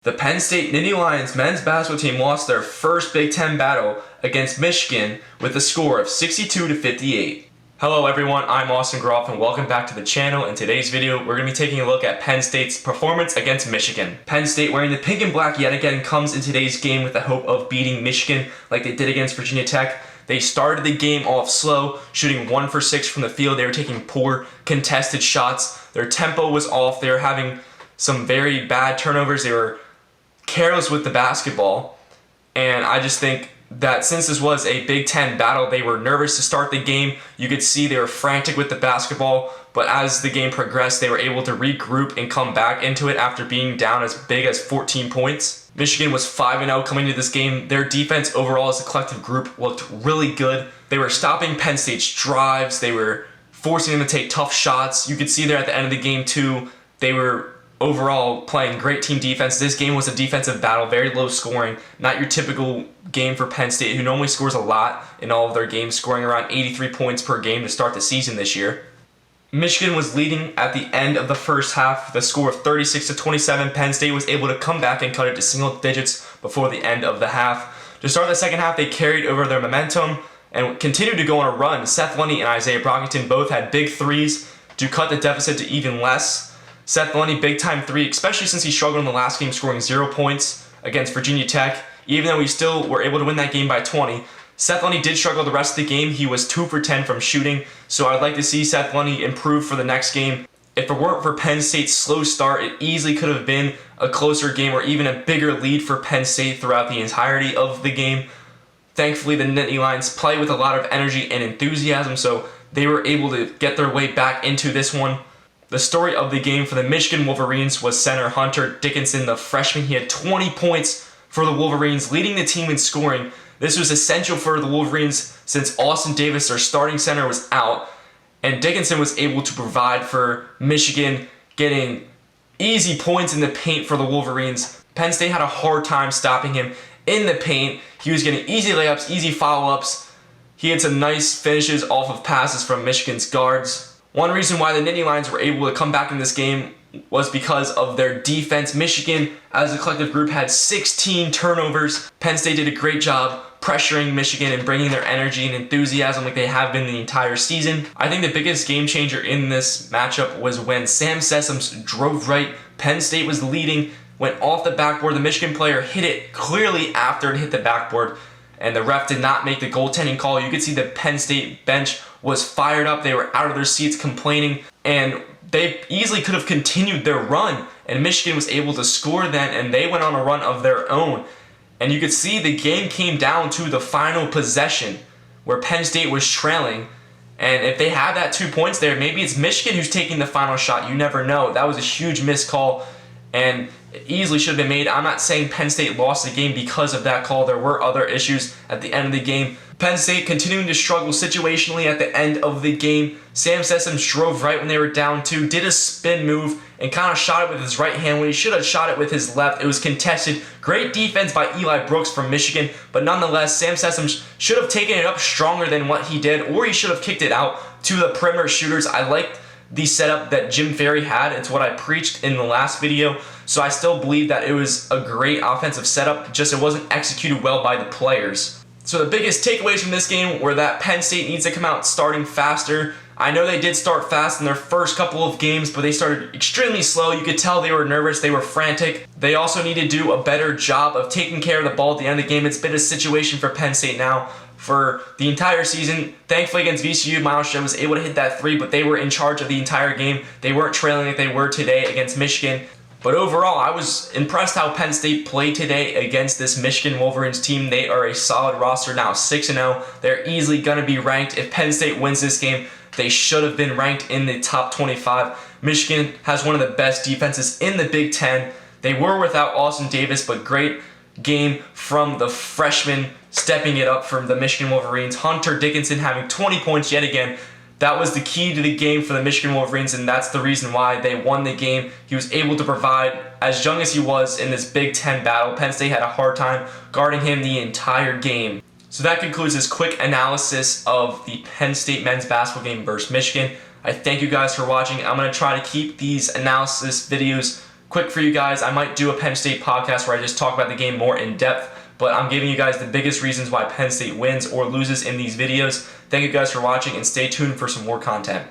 The Penn State Nittany Lions men's basketball team lost their first Big Ten battle against Michigan with a score of 62-58. Hello everyone, I'm Austin Groff and welcome back to the channel. In today's video, we're going to be taking a look at Penn State's performance against Michigan. Penn State, wearing the pink and black yet again, comes in today's game with the hope of beating Michigan like they did against Virginia Tech. They started the game off slow, shooting 1 for 6 from the field. They were taking poor contested shots. Their tempo was off. They were having some very bad turnovers. They were careless with the basketball, and I just think that since this was a Big Ten battle, they were nervous to start the game. You could see they were frantic with the basketball, but as the game progressed, they were able to regroup and come back into it after being down as big as 14 points. Michigan was 5-0 coming into this game. Their defense overall as a collective group looked really good. They were stopping Penn State's drives. They were forcing them to take tough shots. You could see there at the end of the game too, they were overall playing great team defense. This game was a defensive battle, very low scoring, not your typical game for Penn State, who normally scores a lot in all of their games, scoring around 83 points per game to start the season this year. Michigan was leading at the end of the first half with a score of 36-27. Penn State was able to come back and cut it to single digits before the end of the half. To start the second half, they carried over their momentum and continued to go on a run. Seth Lundy and Isaiah Brockington both had big threes to cut the deficit to even less. Seth Lundy, big-time three, especially since he struggled in the last game, scoring 0 points against Virginia Tech, even though we still were able to win that game by 20. Seth Lundy did struggle the rest of the game. He was 2 for 10 from shooting, so I'd like to see Seth Lundy improve for the next game. If it weren't for Penn State's slow start, it easily could have been a closer game or even a bigger lead for Penn State throughout the entirety of the game. Thankfully, the Nittany Lions play with a lot of energy and enthusiasm, so they were able to get their way back into this one. The story of the game for the Michigan Wolverines was center Hunter Dickinson, the freshman. He had 20 points for the Wolverines, leading the team in scoring. This was essential for the Wolverines since Austin Davis, their starting center, was out, and Dickinson was able to provide for Michigan, getting easy points in the paint for the Wolverines. Penn State had a hard time stopping him in the paint. He was getting easy layups, easy follow-ups. He had some nice finishes off of passes from Michigan's guards. One reason why the Nittany Lions were able to come back in this game was because of their defense. Michigan, as a collective group, had 16 turnovers. Penn State did a great job pressuring Michigan and bringing their energy and enthusiasm like they have been the entire season. I think the biggest game changer in this matchup was when Sam Sessoms drove right. Penn State was leading, went off the backboard. The Michigan player hit it clearly after it hit the backboard, and the ref did not make the goaltending call. You could see the Penn State bench was fired up. They were out of their seats complaining, and they easily could have continued their run, and Michigan was able to score then, and they went on a run of their own. And you could see the game came down to the final possession where Penn State was trailing, and if they had that 2 points there, maybe it's Michigan who's taking the final shot. You never know. That was a huge missed call, and it easily should have been made. I'm not saying Penn State lost the game because of that call. There were other issues at the end of the game. Penn State continuing to struggle situationally at the end of the game. Sam Sessoms drove right when they were down 2, did a spin move, and kind of shot it with his right hand when he should have shot it with his left. It was contested. Great defense by Eli Brooks from Michigan, but nonetheless, Sam Sessoms should have taken it up stronger than what he did, or he should have kicked it out to the perimeter shooters. I liked the setup that Jim Ferry had. It's what I preached in the last video, so I still believe that it was a great offensive setup, just it wasn't executed well by the players. So the biggest takeaways from this game were that Penn State needs to come out starting faster. I know they did start fast in their first couple of games, but they started extremely slow. You could tell they were nervous, they were frantic. They also need to do a better job of taking care of the ball at the end of the game. It's been a situation for Penn State now for the entire season. Thankfully against VCU, Miles Shen was able to hit that 3, but they were in charge of the entire game. They weren't trailing like they were today against Michigan. But overall, I was impressed how Penn State played today against this Michigan Wolverines team. They are a solid roster now, 6-0. They're easily going to be ranked. If Penn State wins this game, they should have been ranked in the top 25. Michigan has one of the best defenses in the Big Ten. They were without Austin Davis, but great game from the freshman stepping it up from the Michigan Wolverines. Hunter Dickinson having 20 points yet again. That was the key to the game for the Michigan Wolverines, and that's the reason why they won the game. He was able to provide, as young as he was in this Big Ten battle. Penn State had a hard time guarding him the entire game. So that concludes this quick analysis of the Penn State men's basketball game versus Michigan. I thank you guys for watching. I'm going to try to keep these analysis videos Quick for you guys, I might do a Penn State podcast where I just talk about the game more in depth, but I'm giving you guys the biggest reasons why Penn State wins or loses in these videos. Thank you guys for watching and stay tuned for some more content.